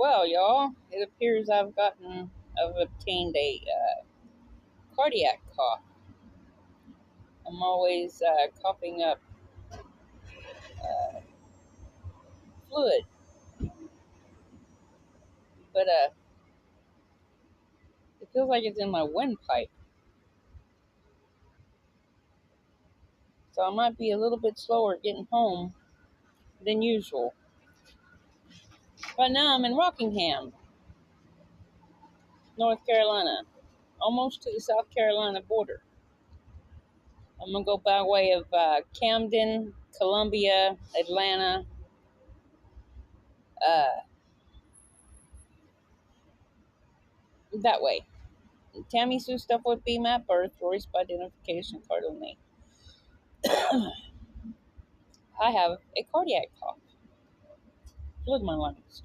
Well, y'all, it appears I've obtained a cardiac cough. I'm always coughing up fluid, but it feels like it's in my windpipe. So I might be a little bit slower getting home than usual. But now I'm in Rockingham, North Carolina, almost to the South Carolina border. I'm gonna go by way of Camden, Columbia, Atlanta, uh, that way. Tammy Sue stuff would be my birth, Royce by identification card only. I have a cardiac cough, fluid in my lungs.